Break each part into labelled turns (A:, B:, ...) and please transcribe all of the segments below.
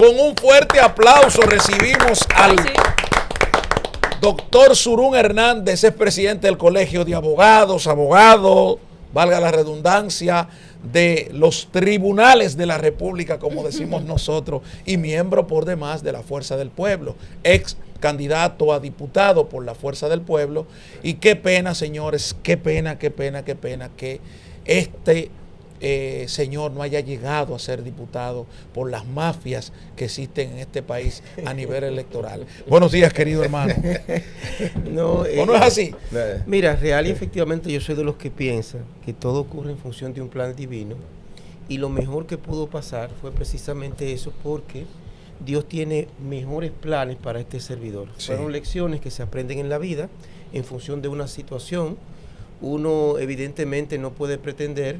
A: con un fuerte aplauso recibimos al doctor Surún Hernández, es presidente del Colegio de Abogados, valga la redundancia, de los tribunales de la República, como decimos nosotros, y miembro por demás de la Fuerza del Pueblo, ex candidato a diputado por la Fuerza del Pueblo. Y qué pena, señores, qué pena que este señor no haya llegado a ser diputado por las mafias que existen en este país a nivel electoral. Buenos días, querido hermano.
B: No,
A: ¿O no es así?
B: Mira, real y efectivamente yo soy de los que piensan que todo ocurre en función de un plan divino, y lo mejor que pudo pasar fue precisamente eso, porque Dios tiene mejores planes para este servidor. Sí. Fueron lecciones que se aprenden en la vida en función de una situación. Uno evidentemente no puede pretender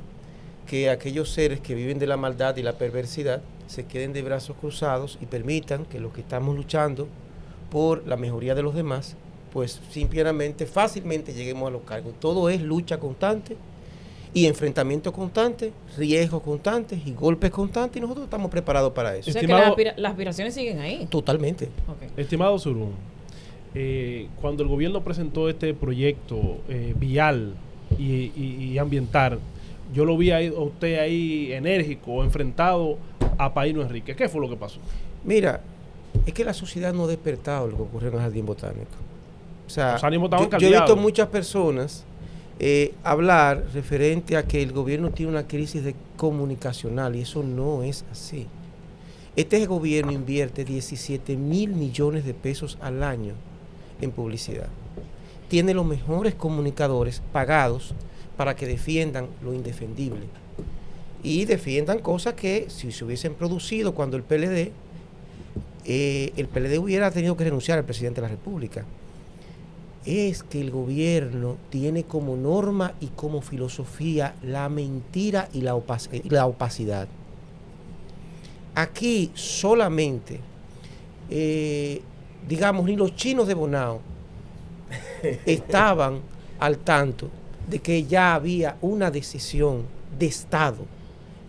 B: que aquellos seres que viven de la maldad y la perversidad se queden de brazos cruzados y permitan que los que estamos luchando por la mejoría de los demás, pues simplemente, fácilmente lleguemos a los cargos. Todo es lucha constante y enfrentamiento constante, riesgos constantes y golpes constantes, y nosotros estamos preparados para eso.
C: O sea, que las aspiraciones siguen ahí.
B: Totalmente.
D: Okay. Estimado Surún, cuando el gobierno presentó este proyecto vial y ambiental, yo lo vi a usted ahí enérgico, enfrentado a Paino Enrique. ¿Qué fue lo que pasó?
B: Mira, es que la sociedad no ha despertado lo que ocurrió en el Jardín Botánico. O sea, yo he visto muchas personas hablar referente a que el gobierno tiene una crisis comunicacional, y eso no es así. Este gobierno invierte 17 mil millones de pesos al año en publicidad. Tiene los mejores comunicadores pagados para que defiendan lo indefendible y defiendan cosas que, si se hubiesen producido cuando el PLD hubiera tenido que renunciar al presidente de la República. Es que el gobierno tiene como norma y como filosofía la mentira y la opacidad. Aquí solamente, digamos, ni los chinos de Bonao estaban al tanto de que ya había una decisión de Estado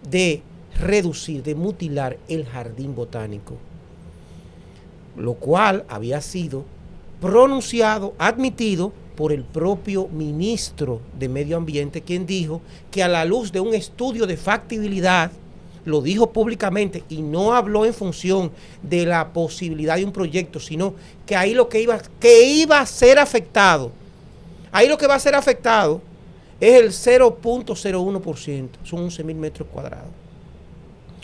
B: de reducir, de mutilar el Jardín Botánico, lo cual había sido pronunciado, admitido por el propio ministro de Medio Ambiente, quien dijo que a la luz de un estudio de factibilidad, lo dijo públicamente y no habló en función de la posibilidad de un proyecto, sino que ahí lo que iba a ser afectado, ahí lo que va a ser afectado es el 0.01%, son 11.000 metros cuadrados.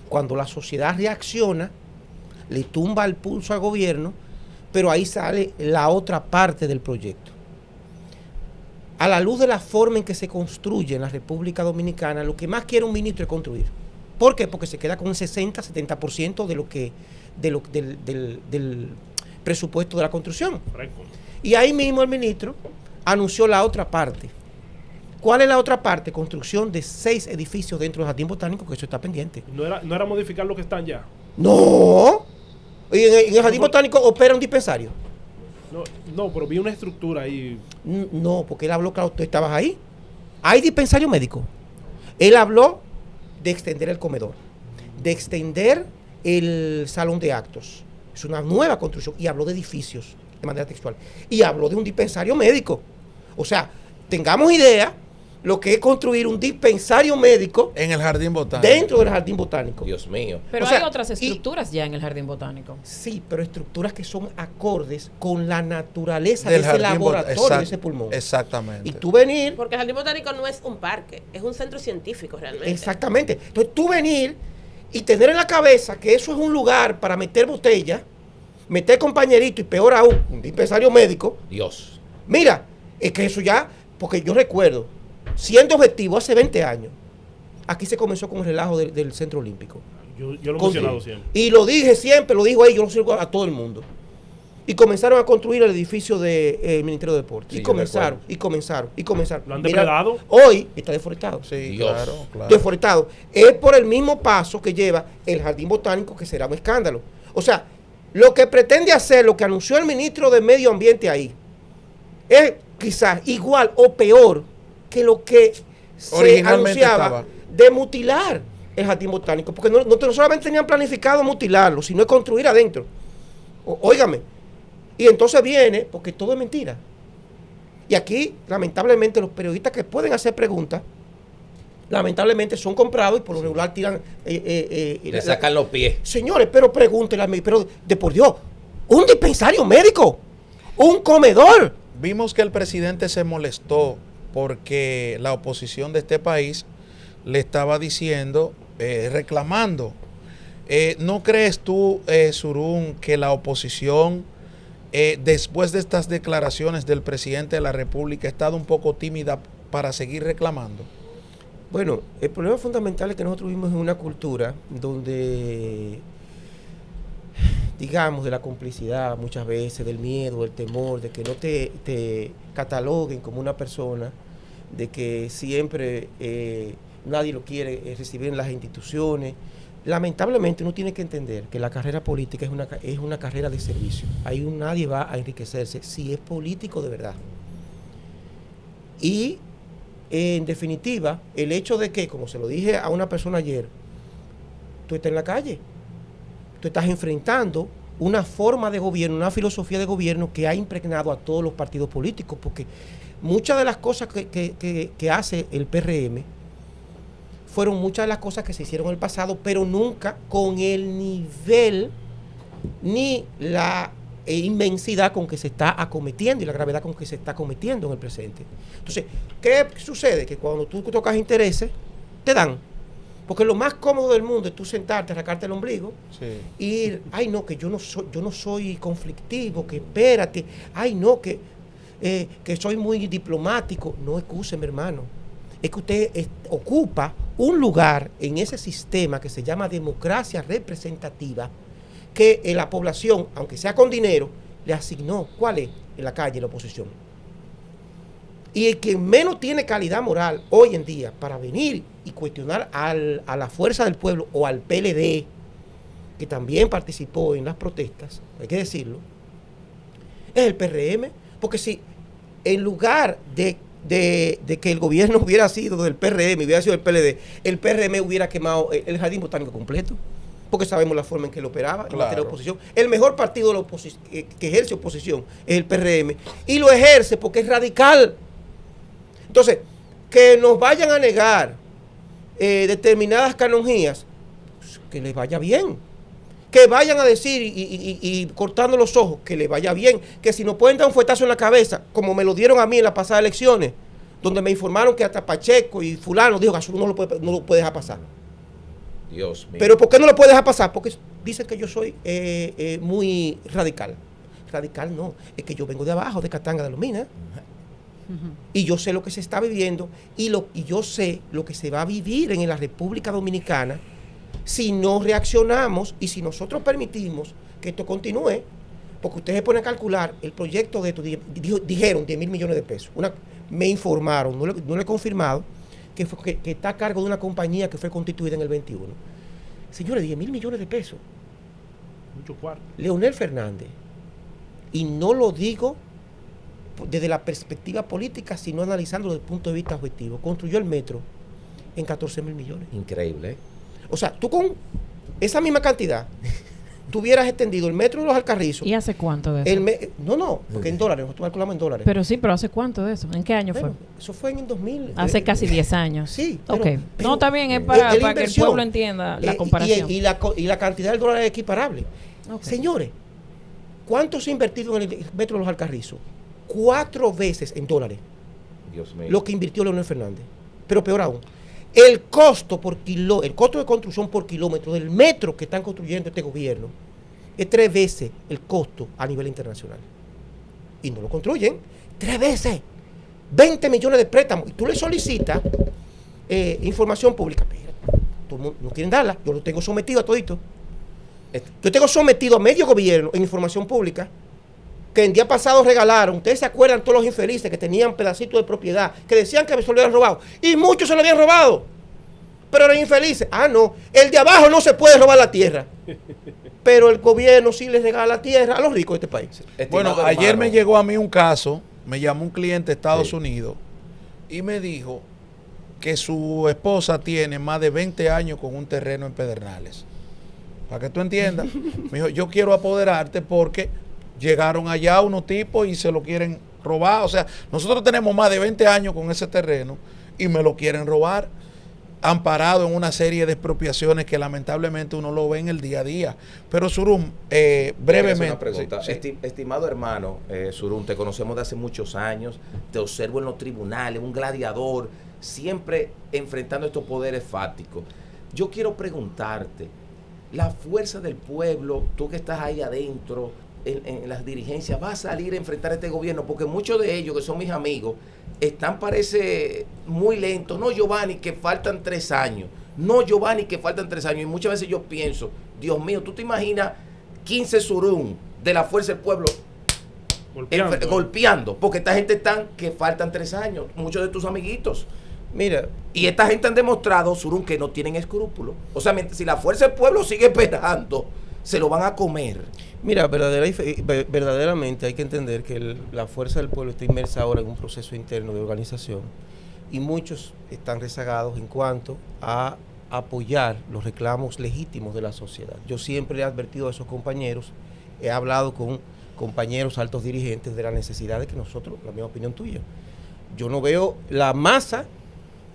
B: Cuando la sociedad reacciona, le tumba el pulso al gobierno, pero ahí sale la otra parte del proyecto. A la luz de la forma en que se construye en la República Dominicana, lo que más quiere un ministro es construir. ¿Por qué? Porque se queda con un 60-70% del presupuesto de la construcción. Y ahí mismo el ministro anunció la otra parte. ¿Cuál es la otra parte? Construcción de 6 edificios dentro del Jardín Botánico, que eso está pendiente.
D: ¿No era modificar lo que están ya?
B: No. En el Jardín Botánico opera un dispensario.
D: No, pero vi una estructura ahí.
B: No, porque él habló, claro, tú estabas ahí. Hay dispensario médico. Él habló de extender el comedor, de extender el salón de actos. Es una nueva construcción. Y habló de edificios, de manera textual. Y habló de un dispensario médico. O sea, tengamos idea lo que es construir un dispensario médico
A: en el Jardín Botánico.
B: Dentro del Jardín Botánico.
A: Dios mío.
C: Pero hay otras estructuras ya en el Jardín Botánico.
B: Sí, pero estructuras que son acordes con la naturaleza de ese laboratorio, de ese pulmón.
A: Exactamente.
B: Y tú venir...
E: Porque el Jardín Botánico no es un parque, es un centro científico realmente.
B: Exactamente. Entonces tú venir y tener en la cabeza que eso es un lugar para meter botella, meter compañerito y peor aún, un dispensario médico.
A: Dios.
B: Mira, es que eso ya, porque yo recuerdo, siendo objetivo, hace 20 años, aquí se comenzó con el relajo del Centro Olímpico.
D: Yo lo he mencionado siempre.
B: Y lo dije siempre, lo digo ahí, yo lo sigo a todo el mundo. Y comenzaron a construir el edificio del Ministerio de Deportes. Sí, y comenzaron. ¿Lo
D: han depredado?
B: Hoy está deforestado.
A: Sí, Dios. Claro.
B: Deforestado. Es por el mismo paso que lleva el Jardín Botánico, que será un escándalo. O sea, lo que pretende hacer, lo que anunció el ministro de Medio Ambiente ahí, es quizás igual o peor que lo que se anunciaba de mutilar el jardín botánico, porque no solamente tenían planificado mutilarlo, sino construir adentro. Óigame. Y entonces viene, porque todo es mentira. Y aquí, lamentablemente, los periodistas que pueden hacer preguntas, lamentablemente son comprados y por lo regular tiran...
F: le sacan los pies.
B: Señores, pero pregúntenle a mí, pero de por Dios, un dispensario médico, un comedor.
A: Vimos que el presidente se molestó porque la oposición de este país le estaba diciendo, reclamando. ¿No crees tú, Surún, que la oposición, después de estas declaraciones del presidente de la República, ha estado un poco tímida para seguir reclamando?
B: Bueno, el problema fundamental es que nosotros vivimos en una cultura donde, digamos, de la complicidad muchas veces, del miedo, del temor, de que no te cataloguen como una persona, de que siempre nadie lo quiere recibir en las instituciones. Lamentablemente uno tiene que entender que la carrera política es una carrera de servicio. Ahí nadie va a enriquecerse si es político de verdad. Y en definitiva, el hecho de que, como se lo dije a una persona ayer, tú estás en la calle, tú estás enfrentando una forma de gobierno, una filosofía de gobierno que ha impregnado a todos los partidos políticos, porque muchas de las cosas que hace el PRM fueron muchas de las cosas que se hicieron en el pasado, pero nunca con el nivel ni la inmensidad con que se está acometiendo y la gravedad con que se está acometiendo en el presente. Entonces, ¿qué sucede? Que cuando tú tocas intereses, te dan. Porque lo más cómodo del mundo es tú sentarte, arrancarte el ombligo, y ir, ay no, que yo no soy conflictivo, que espérate, ay no, que soy muy diplomático. No, excúseme, hermano. Es que usted ocupa un lugar en ese sistema que se llama democracia representativa, que la población, aunque sea con dinero, le asignó. ¿Cuál es? En la calle, la oposición. Y el que menos tiene calidad moral hoy en día para venir y cuestionar a la fuerza del pueblo o al PLD, que también participó en las protestas, hay que decirlo, es el PRM. Porque si en lugar de que el gobierno hubiera sido del PRM, hubiera sido del PLD, el PRM hubiera quemado el jardín botánico completo, porque sabemos la forma en que lo operaba, en materia de oposición. El mejor partido de la que ejerce oposición es el PRM, y lo ejerce porque es radical. Entonces, que nos vayan a negar determinadas canonjías, pues, que les vaya bien. Que vayan a decir y cortando los ojos, que les vaya bien. Que si nos pueden dar un fuetazo en la cabeza, como me lo dieron a mí en las pasadas elecciones, donde me informaron que hasta Pacheco y fulano dijo que eso no lo puede dejar pasar.
F: Dios mío.
B: ¿Pero por qué no lo puede dejar pasar? Porque dicen que yo soy muy radical. Radical no, es que yo vengo de abajo, de Katanga de los Minas. Y yo sé lo que se está viviendo y yo sé lo que se va a vivir en la República Dominicana si no reaccionamos y si nosotros permitimos que esto continúe. Porque ustedes se ponen a calcular el proyecto de esto, dijeron 10 mil millones de pesos. Me informaron, no le he confirmado, que está a cargo de una compañía que fue constituida en el 21. Señores, 10 mil millones de pesos.
D: Mucho cuarto.
B: Leonel Fernández, y no lo digo desde la perspectiva política, sino analizándolo desde el punto de vista objetivo, construyó el metro en 14 mil millones.
F: Increíble, ¿eh?
B: O sea, tú con esa misma cantidad tuvieras extendido el metro de los Alcarrizos.
C: ¿Y hace cuánto de eso?
B: No, porque en dólares, nosotros calculamos en dólares.
C: Pero sí, pero ¿hace cuánto de eso? ¿En qué año
B: Bueno,
C: fue?
B: eso fue en el 2000.
C: Hace casi 10 años.
B: Sí.
C: Ok. No, está bien, es para que el pueblo entienda la comparación.
B: Y la cantidad del dólar es equiparable.
C: Ok.
B: Señores, ¿cuánto se ha invertido en el metro de los Alcarrizos? 4 veces en dólares.
F: Dios mío.
B: Lo que invirtió Leonel Fernández. Pero peor aún, el costo de construcción por kilómetro del metro que están construyendo este gobierno es 3 veces el costo a nivel internacional. Y no lo construyen. 3 veces. 20 millones de préstamos. Y tú le solicitas información pública. Pero todo el mundo no quieren darla. Yo lo tengo sometido a todito. Yo tengo sometido a medio gobierno en información pública, que el día pasado regalaron. Ustedes se acuerdan todos los infelices que tenían pedacitos de propiedad, que decían que se lo habían robado. Y muchos se lo habían robado. Pero los infelices, no, el de abajo no se puede robar la tierra. Pero el gobierno sí les regala la tierra a los ricos de este país.
A: Bueno, ayer me llegó a mí un caso, me llamó un cliente de Estados Unidos y me dijo que su esposa tiene más de 20 años con un terreno en Pedernales. Para que tú entiendas, me dijo, yo quiero apoderarte porque llegaron allá unos tipos y se lo quieren robar. O sea, nosotros tenemos más de 20 años con ese terreno y me lo quieren robar, amparado en una serie de expropiaciones que lamentablemente uno lo ve en el día a día. Pero Surum, brevemente.
F: Una pregunta.
A: Sí.
F: Estimado hermano Surum, te conocemos de hace muchos años, te observo en los tribunales, un gladiador, siempre enfrentando estos poderes fácticos. Yo quiero preguntarte, la fuerza del pueblo, tú que estás ahí adentro, en las dirigencias, va a salir a enfrentar a este gobierno, porque muchos de ellos, que son mis amigos, están, parece, muy lentos. No, Giovanni, que faltan 3 años. No, Giovanni, que faltan 3 años. Y muchas veces yo pienso, Dios mío, ¿tú te imaginas 15 Surum de la fuerza del pueblo golpeando? Porque esta gente están que faltan 3 años, muchos de tus amiguitos.
B: Mira,
F: y esta gente han demostrado, Surum, que no tienen escrúpulos. O sea, si la fuerza del pueblo sigue esperando, se lo van a comer.
B: Mira, verdaderamente hay que entender que la fuerza del pueblo está inmersa ahora en un proceso interno de organización y muchos están rezagados en cuanto a apoyar los reclamos legítimos de la sociedad. Yo siempre he advertido a esos compañeros, he hablado con compañeros altos dirigentes de la necesidad de que nosotros, la misma opinión tuya, yo no veo la masa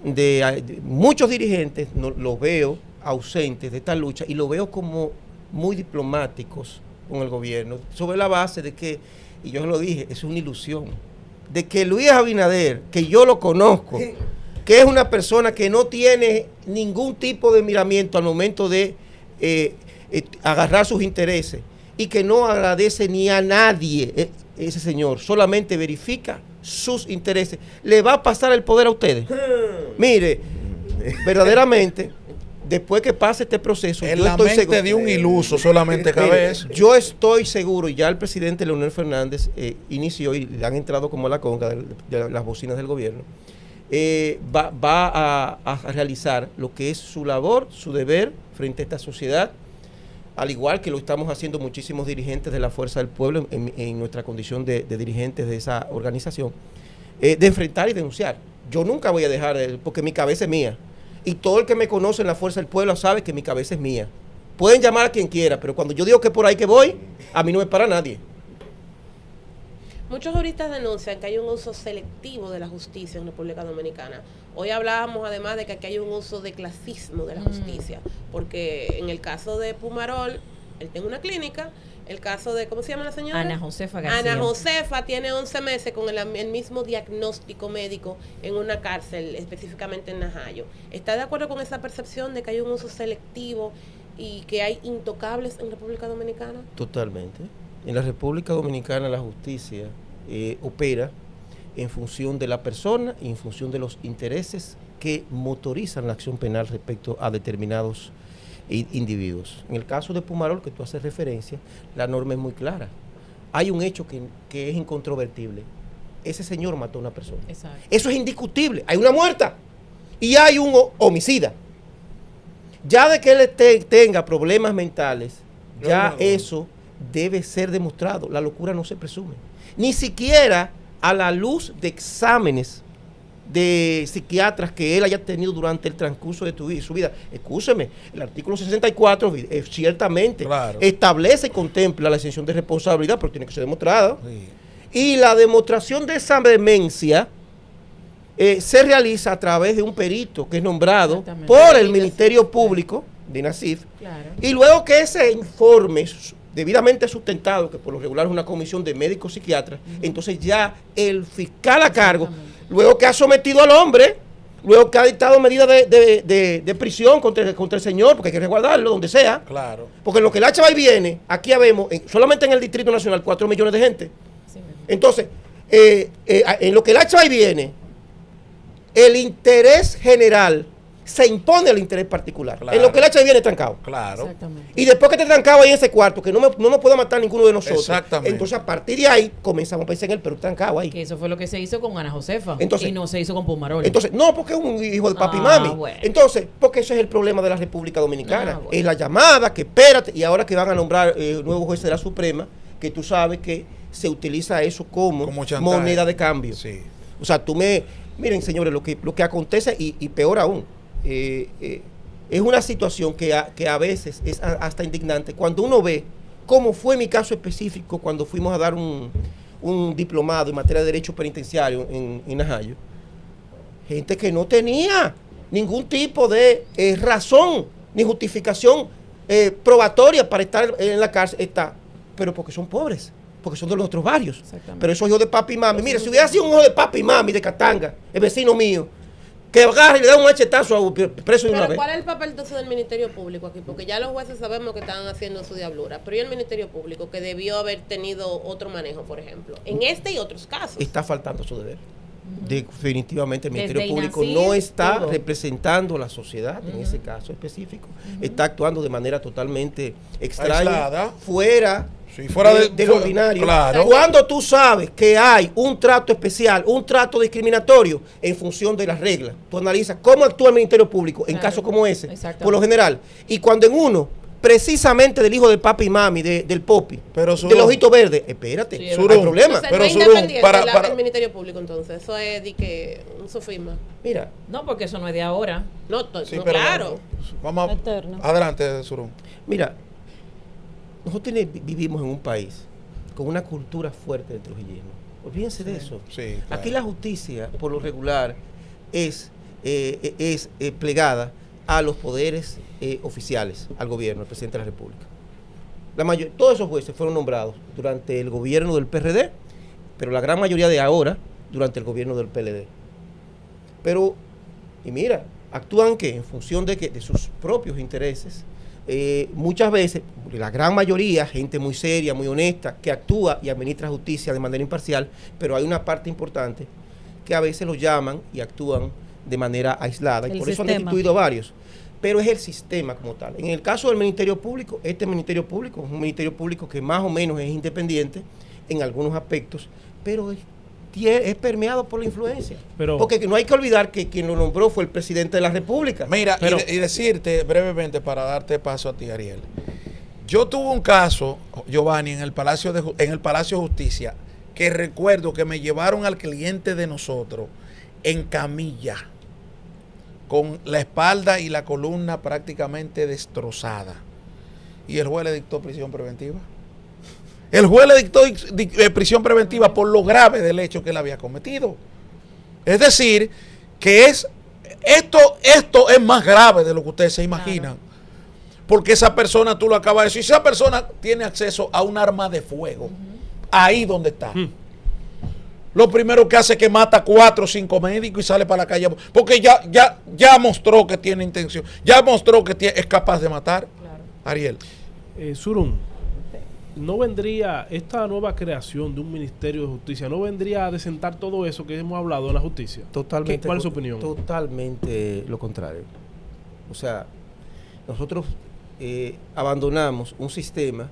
B: de muchos dirigentes, no, los veo ausentes de esta lucha y lo veo como muy diplomáticos con el gobierno, sobre la base de que, y yo lo dije, es una ilusión, de que Luis Abinader, que yo lo conozco, que es una persona que no tiene ningún tipo de miramiento al momento de agarrar sus intereses y que no agradece ni a nadie, ese señor, solamente verifica sus intereses, le va a pasar el poder a ustedes. Mire, verdaderamente, después que pase este proceso,
A: en la mente de un iluso solamente cabe eso.
B: Yo estoy seguro, y ya el presidente Leonel Fernández inició y le han entrado como a la conga de las bocinas del gobierno, va a realizar lo que es su labor, su deber frente a esta sociedad, al igual que lo estamos haciendo muchísimos dirigentes de la Fuerza del Pueblo en nuestra condición de dirigentes de esa organización, de enfrentar y denunciar. Yo nunca voy a dejar, porque mi cabeza es mía. Y todo el que me conoce en la Fuerza del Pueblo sabe que mi cabeza es mía. Pueden llamar a quien quiera, pero cuando yo digo que por ahí que voy, a mí no me para nadie.
E: Muchos juristas denuncian que hay un uso selectivo de la justicia en República Dominicana. Hoy hablábamos además de que aquí hay un uso de clasismo de la justicia, porque en el caso de Pumarol, él tiene una clínica. El caso de, ¿cómo se llama la señora?
C: Ana Josefa García.
E: Ana Josefa tiene 11 meses con el mismo diagnóstico médico en una cárcel, específicamente en Najayo. ¿Está de acuerdo con esa percepción de que hay un uso selectivo y que hay intocables en República Dominicana?
B: Totalmente. En la República Dominicana la justicia opera en función de la persona y en función de los intereses que motorizan la acción penal respecto a determinados individuos. En el caso de Pumarol, que tú haces referencia, la norma es muy clara. Hay un hecho que es incontrovertible. Ese señor mató a una persona.
C: Exacto.
B: Eso es indiscutible. Hay una muerta y hay un homicida. Ya de que él tenga problemas mentales, ya eso debe ser demostrado. La locura no se presume. Ni siquiera a la luz de exámenes de psiquiatras que él haya tenido durante el transcurso de su vida. Escúcheme, el artículo 64 ciertamente establece y contempla la exención de responsabilidad, pero tiene que ser demostrada. Sí. Y la demostración de esa demencia se realiza a través de un perito que es nombrado por el Ministerio Público de NACIF. Claro. Y luego que ese informe debidamente sustentado, que por lo regular es una comisión de médicos psiquiatras, entonces ya el fiscal a cargo, luego que ha sometido al hombre, luego que ha dictado medidas de prisión contra el señor, porque hay que resguardarlo donde sea.
A: Claro.
B: Porque en lo que el H va y viene, aquí habemos, solamente en el Distrito Nacional, 4 millones de gente. Sí. Entonces, en lo que el H va y viene, el interés general se impone al interés particular. Claro. En lo que el H viene trancado.
A: Claro.
B: Y después que te trancado ahí en ese cuarto, que no nos puede matar ninguno de nosotros.
A: Exactamente.
B: Entonces, a partir de ahí, comenzamos a pensar en el Perú trancado ahí.
C: Que eso fue lo que se hizo con Ana Josefa.
B: Entonces,
C: y no se hizo con Pumarol.
B: Entonces, no, porque es un hijo de papi y mami. Bueno. Entonces, porque eso es el problema de la República Dominicana. Bueno. Es la llamada, que espérate, y ahora que van a nombrar nuevos jueces de la Suprema, que tú sabes que se utiliza eso como moneda de cambio.
A: Sí.
B: O sea, tú me Miren, señores, lo que acontece, y peor aún, es una situación que a veces es hasta indignante. Cuando uno ve cómo fue mi caso específico cuando fuimos a dar un diplomado en materia de derecho penitenciario en Najayo, gente que no tenía ningún tipo de razón ni justificación probatoria para estar en la cárcel, pero porque son pobres, porque son de los otros barrios. Pero esos hijos de papi y mami, mire, si hubiera sido un hijo de papi y mami de Catanga, el vecino mío, que agarre y le da un machetazo a preso de una vez.
E: ¿Cuál es el papel entonces del Ministerio Público aquí? Porque ya los jueces sabemos que están haciendo su diablura, pero ¿y el Ministerio Público, que debió haber tenido otro manejo, por ejemplo, en este y otros casos?
B: Está faltando su deber. Definitivamente el Ministerio
C: Desde
B: Público
C: INACIR,
B: no está
C: todo.
B: representando a la sociedad en ese caso específico. Está actuando de manera totalmente extraña,
A: Aislada.
B: fuera,
A: Sí, fuera
B: del ordinario.
A: Claro.
B: Cuando tú sabes que hay un trato especial, un trato discriminatorio en función de las reglas, tú analizas cómo actúa el Ministerio Público en
C: Claro.
B: casos como ese,
C: Exactamente.
B: por lo general. Y cuando en uno, precisamente del hijo de papi y mami, del Popi,
A: Pero,
B: del
A: Surún,
B: ojito verde, espérate,
C: Sí,
B: no hay
A: Surún,
B: problema.
E: Entonces,
A: Pero,
E: no es
A: Surún,
E: independiente
A: para-
E: el Ministerio Público, entonces. Eso es de que un sofisma.
B: Mira,
C: No, porque eso no es de ahora.
A: Sí,
E: No,
A: pero
E: claro.
A: Vamos
G: Eterno.
A: adelante, Surún.
B: Mira, nosotros vivimos en un país con una cultura fuerte de trujillismo. Olvídense de eso.
A: Sí, claro.
B: Aquí la justicia, por lo regular, es plegada a los poderes oficiales, al gobierno, al presidente de la República. Todos esos jueces fueron nombrados durante el gobierno del PRD, pero la gran mayoría de ahora durante el gobierno del PLD. Pero, y mira, actúan que en función de sus propios intereses. Muchas veces, la gran mayoría, gente muy seria, muy honesta, que actúa y administra justicia de manera imparcial, pero hay una parte importante que a veces los llaman y actúan de manera aislada, y
G: El
B: por eso han
G: sistema.
B: destituido a varios. Pero es el sistema como tal. En el caso del Ministerio Público, este Ministerio Público es un Ministerio Público que más o menos es independiente en algunos aspectos, pero es permeado por la influencia.
D: Pero-
B: Porque no hay que olvidar que quien lo nombró fue el presidente de la República.
A: Mira,
D: Pero-
A: y decirte brevemente para darte paso a ti, Ariel. Yo tuve un caso, Giovanni, en el Palacio de Justicia, que recuerdo que me llevaron al cliente de nosotros en camilla, con la espalda y la columna prácticamente destrozada. Y el juez le dictó prisión preventiva. El juez le dictó prisión preventiva por lo grave del hecho que él había cometido. Es decir, que esto es más grave de lo que ustedes se imaginan. Porque esa persona, tú lo acabas de decir, si esa persona tiene acceso a un arma de fuego, ahí donde está. Lo primero que hace es que mata 4 o 5 médicos y sale para la calle. Porque ya mostró que tiene intención, ya mostró que es capaz de matar.
C: Claro.
A: Ariel.
D: Surún, ¿no vendría esta nueva creación de un Ministerio de Justicia, no vendría a desentar todo eso que hemos hablado en la justicia?
B: Totalmente.
D: ¿Cuál es su opinión?
B: Totalmente lo contrario. O sea, nosotros abandonamos un sistema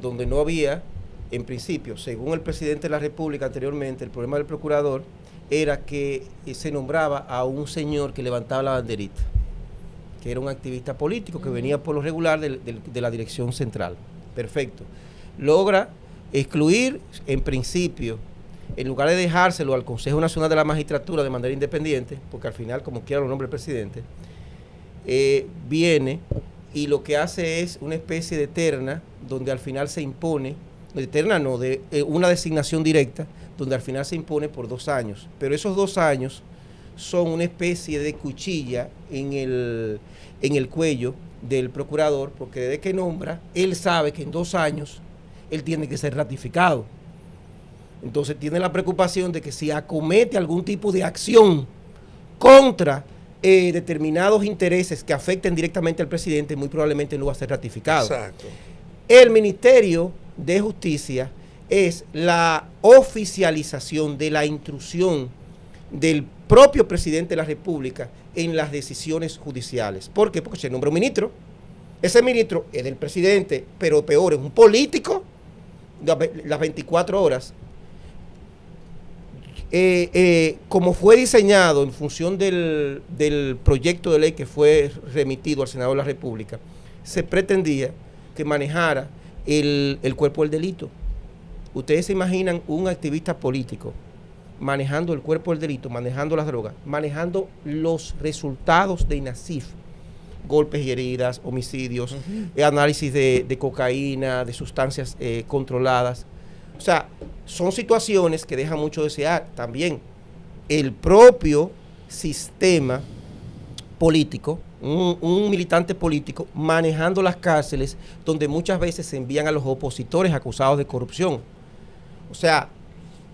B: donde no había, en principio, según el presidente de la República anteriormente, el problema del procurador era que se nombraba a un señor que levantaba la banderita, que era un activista político que venía por lo regular de la dirección central. Perfecto. Logra excluir, en principio, en lugar de dejárselo al Consejo Nacional de la Magistratura de manera independiente, porque al final, como quiera lo nombra el presidente, viene y lo que hace es una especie de terna, donde al final se impone, de terna no, de una designación directa, donde al final se impone por 2 años. Pero esos 2 años son una especie de cuchilla en el cuello del procurador, porque desde que nombra, él sabe que en 2 años él tiene que ser ratificado. Entonces tiene la preocupación de que si acomete algún tipo de acción contra determinados intereses que afecten directamente al presidente, muy probablemente no va a ser ratificado.
A: Exacto.
B: El Ministerio de Justicia es la oficialización de la intrusión del propio presidente de la República en las decisiones judiciales. ¿Por qué? Porque se nombra un ministro. Ese ministro es del presidente, pero peor, es un político las 24 horas. Como fue diseñado en función del proyecto de ley que fue remitido al Senado de la República, se pretendía que manejara el cuerpo del delito. Ustedes se imaginan un activista político manejando el cuerpo del delito, manejando las drogas, manejando los resultados de INASIF, golpes y heridas, homicidios, análisis de cocaína, de sustancias controladas. O sea, son situaciones que dejan mucho desear. También el propio sistema político, un militante político manejando las cárceles donde muchas veces se envían a los opositores acusados de corrupción. O sea,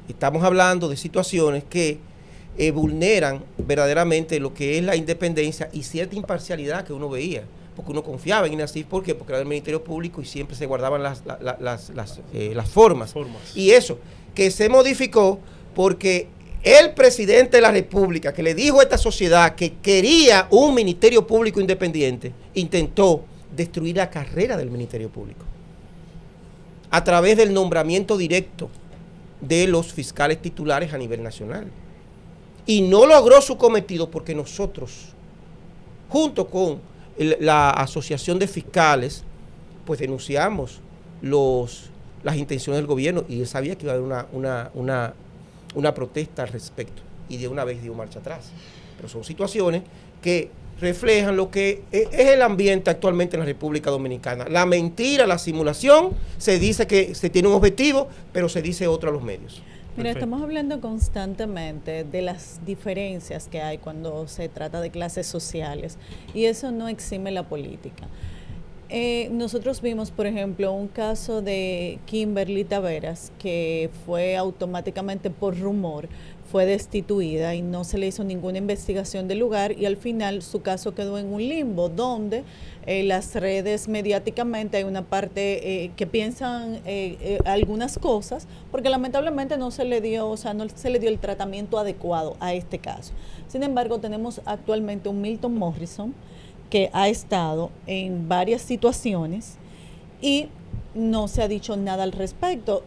B: estamos hablando de situaciones que vulneran verdaderamente lo que es la independencia y cierta imparcialidad que uno veía, porque uno confiaba en INASIF. ¿Por qué? Porque era del Ministerio Público y siempre se guardaban las formas. Y eso, que se modificó porque el presidente de la República, que le dijo a esta sociedad que quería un Ministerio Público independiente, intentó destruir la carrera del Ministerio Público a través del nombramiento directo de los fiscales titulares a nivel nacional. Y no logró su cometido porque nosotros, junto con la Asociación de Fiscales, pues denunciamos las intenciones del gobierno, y él sabía que iba a haber una protesta al respecto, y de una vez dio marcha atrás. Pero son situaciones que reflejan lo que es el ambiente actualmente en la República Dominicana. La mentira, la simulación, se dice que se tiene un objetivo, pero se dice otro a los medios.
C: Mira, estamos hablando constantemente de las diferencias que hay cuando se trata de clases sociales, y eso no exime la política. Nosotros vimos, por ejemplo, un caso de Kimberly Taveras, que fue automáticamente por rumor, fue destituida y no se le hizo ninguna investigación del lugar, y al final su caso quedó en un limbo donde las redes mediáticamente hay una parte que piensan algunas cosas, porque lamentablemente no se le dio, o sea, no se le dio el tratamiento adecuado a este caso. Sin embargo, tenemos actualmente un Milton Morrison que ha estado en varias situaciones y no se ha dicho nada al respecto.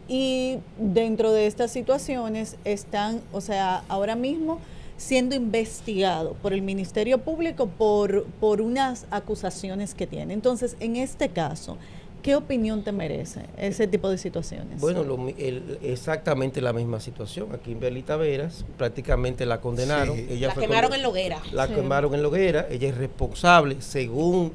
C: Y dentro de estas situaciones están, o sea, ahora mismo siendo investigado por el Ministerio Público por unas acusaciones que tiene. Entonces, en este caso, ¿qué opinión te merece ese tipo de situaciones?
B: Bueno, exactamente la misma situación. A Kimberly Taveras prácticamente la condenaron.
E: Sí. La quemaron en la hoguera.
B: La quemaron en la hoguera. Ella es responsable, según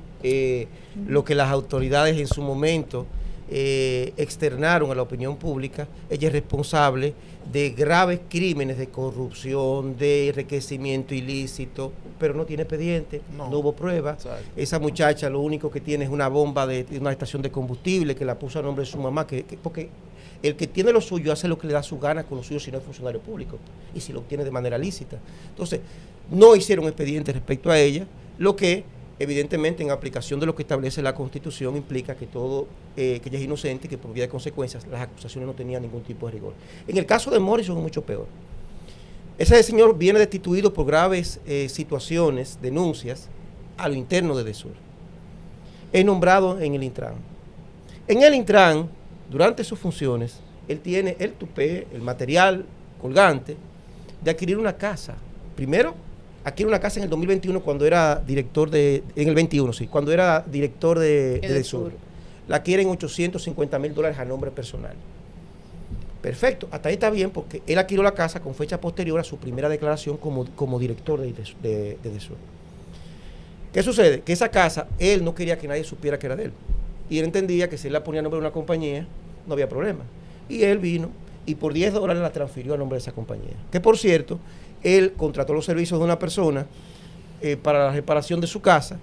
B: lo que las autoridades en su momento externaron a la opinión pública. Ella es responsable de graves crímenes de corrupción, de enriquecimiento ilícito, pero no tiene expediente, no hubo pruebas. Exacto. Esa muchacha lo único que tiene es una bomba de una estación de combustible que la puso a nombre de su mamá, porque el que tiene lo suyo hace lo que le da su gana con lo suyo si no es funcionario público y si lo obtiene de manera lícita. Entonces, no hicieron expediente respecto a ella, lo que evidentemente en aplicación de lo que establece la Constitución implica que todo, que ella es inocente y que por vía de consecuencias las acusaciones no tenían ningún tipo de rigor. En el caso de Morrison es mucho peor. Ese señor viene destituido por graves situaciones, denuncias a lo interno de DESUR. Es nombrado en el Intran. En el Intran, durante sus funciones, él tiene el tupé, el material colgante de adquirir una casa. Primero, adquiere una casa en el 2021 cuando era director en el 21, sí, cuando era director de DESUR. La adquiere en $850,000 a nombre personal. Perfecto, hasta ahí está bien porque él adquirió la casa con fecha posterior a su primera declaración como director de DESUR. ¿Qué sucede? Que esa casa, él no quería que nadie supiera que era de él. Y él entendía que si él la ponía a nombre de una compañía, no había problema. Y él vino y por $10 la transfirió a nombre de esa compañía. Que por cierto, él contrató los servicios de una persona para la reparación de su casa,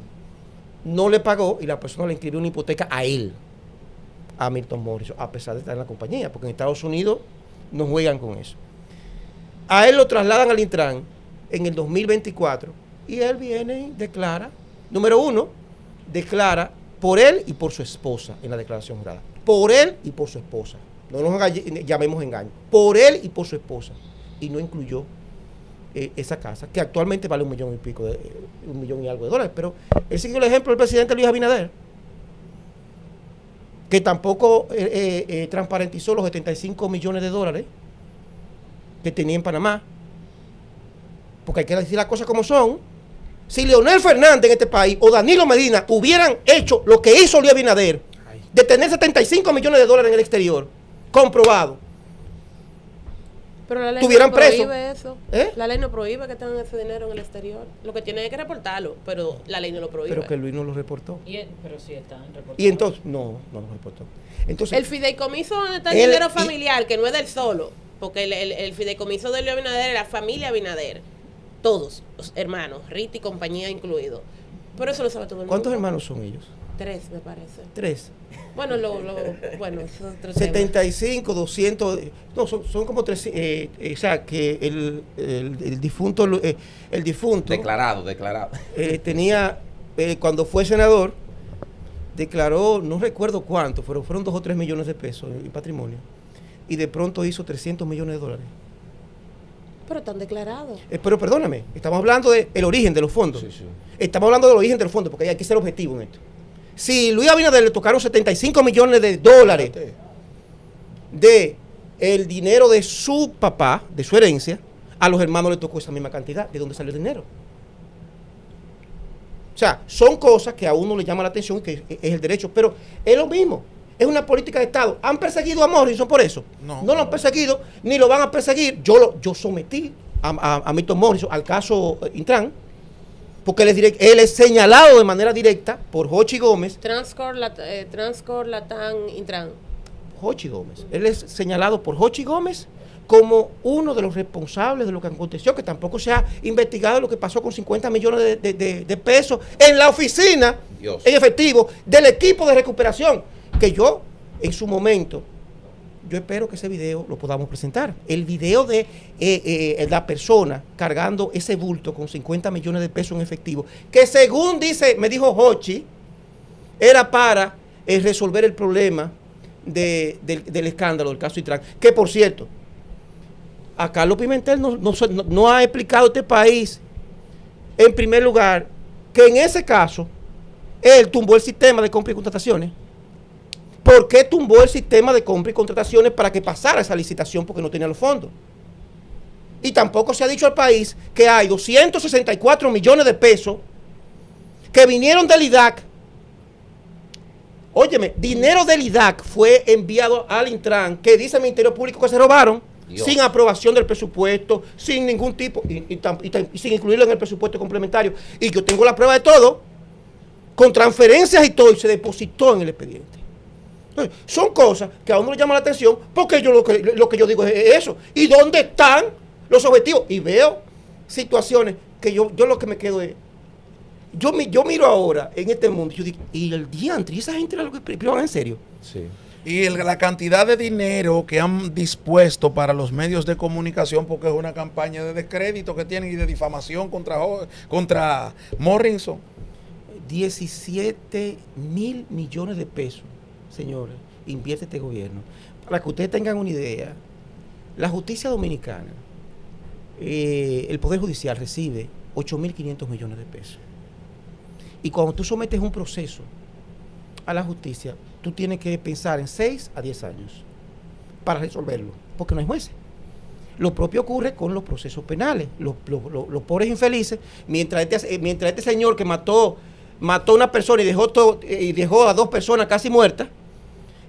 B: no le pagó y la persona le inscribió una hipoteca a él, a Milton Morrison, a pesar de estar en la compañía, porque en Estados Unidos no juegan con eso. A él lo trasladan al Intran en el 2024 y él viene y declara, número uno, declara por él y por su esposa en la declaración jurada. Por él y por su esposa. No nos llamemos engaño. Por él y por su esposa. Y no incluyó esa casa, que actualmente vale $1 millón y algo de dólares. Pero él siguió el ejemplo del presidente Luis Abinader, que tampoco transparentizó los $75 millones que tenía en Panamá. Porque hay que decir las cosas como son. Si Leonel Fernández en este país o Danilo Medina hubieran hecho lo que hizo Luis Abinader, de tener $75 millones en el exterior, comprobado.
E: Pero la ley
B: estuvieran
E: no
B: presos.
E: prohíbe eso. La ley no prohíbe que tengan ese dinero en el exterior. Lo que tienen es que reportarlo, pero la ley no lo prohíbe.
B: Pero que Luis no lo reportó.
G: Pero sí están reportados.
B: Y entonces, no lo reportó. Entonces,
E: El fideicomiso donde está el dinero familiar, que no es del solo, porque el fideicomiso de Luis Abinader era familia Abinader. Todos, los hermanos, Rita y compañía incluido. Pero eso lo sabe todo el mundo.
B: ¿cuántos hermanos son ellos?
E: 3, me parece.
B: 3.
E: Bueno, bueno, eso es otro tema.
B: 75, 200, no, son como 3, o sea, que el difunto,
F: Declarado.
B: tenía, cuando fue senador, declaró, no recuerdo cuánto, pero fueron 2 o 3 millones de pesos en patrimonio, y de pronto hizo $300 millones.
E: Pero están declarados.
B: Pero perdóname, estamos hablando del origen de los fondos.
F: Sí, sí.
B: Estamos hablando del origen de los fondos, porque hay que ser objetivo en esto. Si Luis Abinader le tocaron $75 millones de el dinero de su papá, de su herencia, a los hermanos le tocó esa misma cantidad. ¿De dónde salió el dinero? O sea, son cosas que a uno le llama la atención, que es el derecho, pero es lo mismo. Es una política de Estado. ¿Han perseguido a Morrison por eso? No lo han perseguido, ni lo van a perseguir. Yo sometí a Milton Morrison al caso Intran, porque él es señalado de manera directa por Jochi Gómez.
E: Transcor, Latam, Intran.
B: Jochi Gómez. Él es señalado por Jochi Gómez como uno de los responsables de lo que aconteció, que tampoco se ha investigado lo que pasó con 50 millones de pesos en la oficina,
F: Dios,
B: en efectivo, del equipo de recuperación, que yo, en su momento, yo espero que ese video lo podamos presentar. El video de la persona cargando ese bulto con 50 millones de pesos en efectivo, que según me dijo Jochi, era para resolver el problema del escándalo del caso Intran. Que por cierto, a Carlos Pimentel no ha explicado este país, en primer lugar, que en ese caso él tumbó el sistema de compra y contrataciones. ¿Por qué tumbó el sistema de compra y contrataciones para que pasara esa licitación? Porque no tenía los fondos. Y tampoco se ha dicho al país que hay 264 millones de pesos que vinieron del IDAC. Óyeme, dinero del IDAC fue enviado al Intran, que dice el Ministerio Público que se robaron, Dios, sin aprobación del presupuesto, sin ningún tipo, y sin incluirlo en el presupuesto complementario. Y yo tengo la prueba de todo, con transferencias y todo, y se depositó en el expediente. Entonces, son cosas que a uno le llama la atención, porque yo lo que yo digo es eso. ¿Y dónde están los objetivos? Y veo situaciones que yo lo que me quedo es, yo miro ahora en este mundo, yo digo, y el diantre, y esa gente era lo que privaban en serio.
F: Sí.
A: Y la cantidad de dinero que han dispuesto para los medios de comunicación, porque es una campaña de descrédito que tienen y de difamación contra Morrison.
B: 17,000 millones de pesos, señores, invierte este gobierno. Para que ustedes tengan una idea, la justicia dominicana, el Poder Judicial recibe 8.500 millones de pesos. Y cuando tú sometes un proceso a la justicia, tú tienes que pensar en 6 a 10 años para resolverlo, porque no hay jueces. Lo propio ocurre con los procesos penales. Los pobres infelices, mientras este señor que mató a una persona y dejó a 2 personas casi muertas,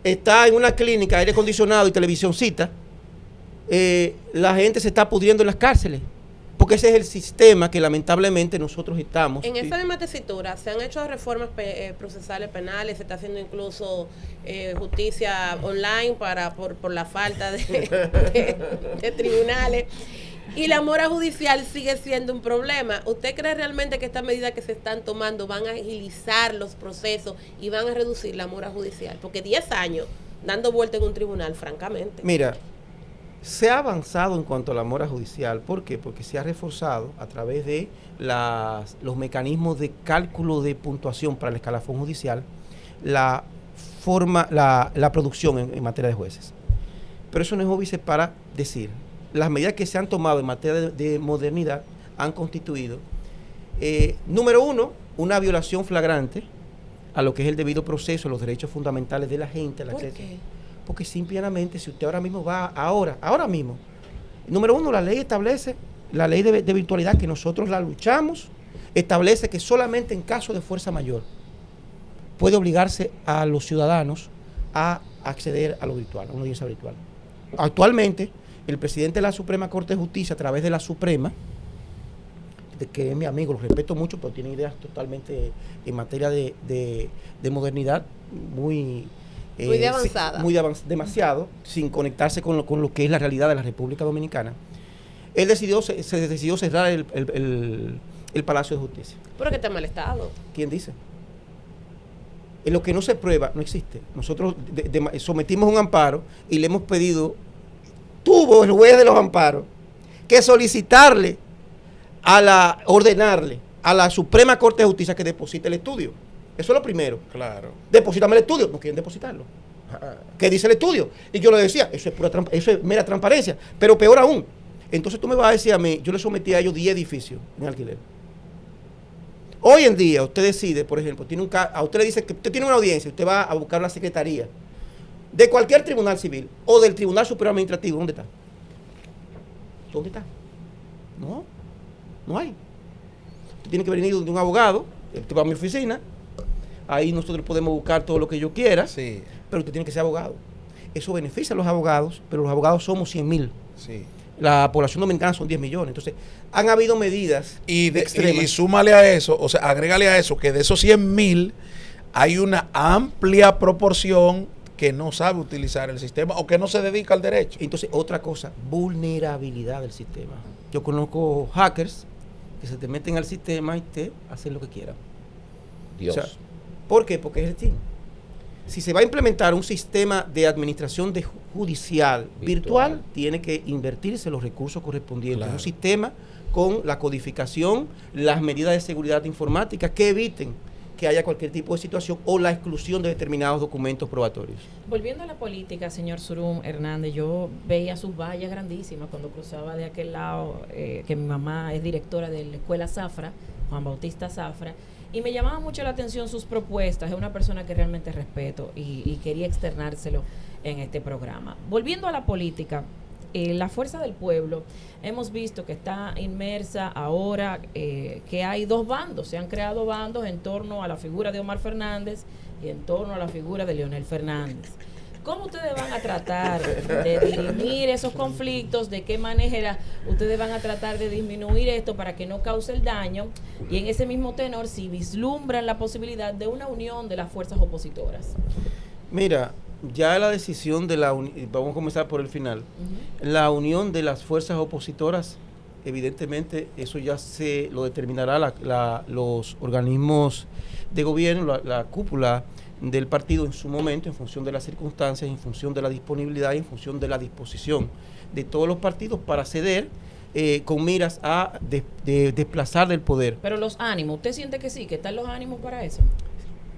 B: está en una clínica, aire acondicionado y televisioncita, la gente se está pudriendo en las cárceles. Porque ese es el sistema que lamentablemente nosotros estamos.
E: En esa misma tesitura se han hecho reformas procesales penales, se está haciendo incluso justicia online por la falta de tribunales. Y la mora judicial sigue siendo un problema. ¿Usted cree realmente que estas medidas que se están tomando van a agilizar los procesos y van a reducir la mora judicial? Porque 10 años dando vuelta en un tribunal, francamente.
B: Mira, se ha avanzado en cuanto a la mora judicial. ¿Por qué? Porque se ha reforzado a través de los mecanismos de cálculo de puntuación para el escalafón judicial la producción en materia de jueces. Pero eso no es óbice para decir. Las medidas que se han tomado en materia de modernidad han constituido, número 1, una violación flagrante a lo que es el debido proceso, los derechos fundamentales de la gente.
E: ¿Por qué?
B: Porque simplemente, si usted ahora mismo va, ahora mismo, número 1, la ley establece, la ley de virtualidad, que nosotros la luchamos, establece que solamente en caso de fuerza mayor puede obligarse a los ciudadanos a acceder a lo virtual, a una audiencia virtual. Actualmente, el presidente de la Suprema Corte de Justicia, a través de la Suprema, de que es mi amigo, lo respeto mucho, pero tiene ideas totalmente en materia de modernidad muy
E: Muy avanzada.
B: Demasiado, sin conectarse con lo que es la realidad de la República Dominicana. Él se decidió cerrar el Palacio de Justicia.
E: Pero que está en mal estado.
B: ¿Quién dice? En lo que no se prueba, no existe. Nosotros sometimos un amparo y le hemos pedido, tuvo el juez de los amparos, que solicitarle ordenarle a la Suprema Corte de Justicia que deposite el estudio. Eso es lo primero.
A: Claro.
B: Deposítame el estudio. No quieren depositarlo. ¿Qué dice el estudio? Y yo le decía, eso es mera transparencia. Pero peor aún. Entonces tú me vas a decir a mí, yo le sometí a ellos 10 edificios en alquiler. Hoy en día usted decide, por ejemplo, a usted le dice que usted tiene una audiencia, usted va a buscar la secretaría de cualquier tribunal civil o del Tribunal Superior Administrativo. ¿Dónde está? ¿Dónde está? No hay. Usted tiene que venir de un abogado, usted va a mi oficina, ahí nosotros podemos buscar todo lo que yo quiera,
A: Sí,
B: pero usted tiene que ser abogado. Eso beneficia a los abogados, pero los abogados somos 100,000.
A: sí.
B: La población dominicana son 10 millones. Entonces, han habido medidas extremas.
A: Y súmale a eso, o sea, agrégale a eso, que de esos 100,000 hay una amplia proporción que no sabe utilizar el sistema o que no se dedica al derecho.
B: Entonces, otra cosa, vulnerabilidad del sistema. Yo conozco hackers que se te meten al sistema y te hacen lo que quieran.
F: Dios.
B: O sea, ¿por qué? Porque es el team. Si se va a implementar un sistema de administración judicial virtual, tiene que invertirse los recursos correspondientes.
A: Claro.
B: Un sistema con la codificación, las medidas de seguridad informática que eviten que haya cualquier tipo de situación o la exclusión de determinados documentos probatorios.
G: Volviendo a la política, señor Surum Hernández, yo veía sus vallas grandísimas cuando cruzaba de aquel lado, que mi mamá es directora de la Escuela Zafra, Juan Bautista Zafra, y me llamaba mucho la atención sus propuestas. Es una persona que realmente respeto y quería externárselo en este programa. Volviendo a la política, la Fuerza del Pueblo, hemos visto que está inmersa ahora, que hay dos bandos, se han creado bandos en torno a la figura de Omar Fernández y en torno a la figura de Leonel Fernández. ¿Cómo ustedes van a tratar de dirimir esos conflictos? ¿De qué manera ustedes van a tratar de disminuir esto para que no cause el daño? Y en ese mismo tenor, si vislumbran la posibilidad de una unión de las fuerzas opositoras.
B: Mira, ya la decisión de vamos a comenzar por el final. La unión de las fuerzas opositoras, evidentemente, eso ya se lo determinará los organismos de gobierno, la cúpula del partido en su momento, en función de las circunstancias, en función de la disponibilidad y en función de la disposición de todos los partidos para ceder con miras a desplazar del poder.
G: Pero los ánimos, ¿usted siente que sí, que están los ánimos para eso?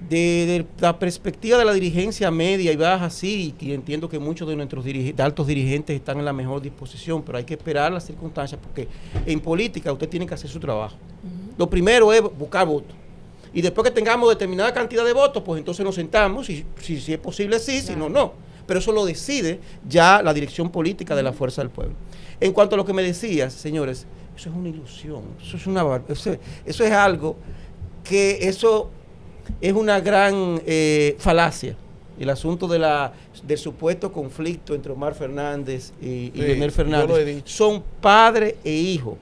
B: De la perspectiva de la dirigencia media y baja, sí, y entiendo que muchos de nuestros altos dirigentes están en la mejor disposición, pero hay que esperar las circunstancias, porque en política usted tiene que hacer su trabajo. Lo primero es buscar votos. Y después que tengamos determinada cantidad de votos, pues entonces nos sentamos, y si es posible sí, si no, no. Pero eso lo decide ya la dirección política de la Fuerza del Pueblo. En cuanto a lo que me decías, señores, eso es una ilusión, eso es algo que eso es una gran falacia. El asunto del supuesto conflicto entre Omar Fernández y Leonel Fernández.
A: Yo lo he dicho.
B: Son padre e hijo.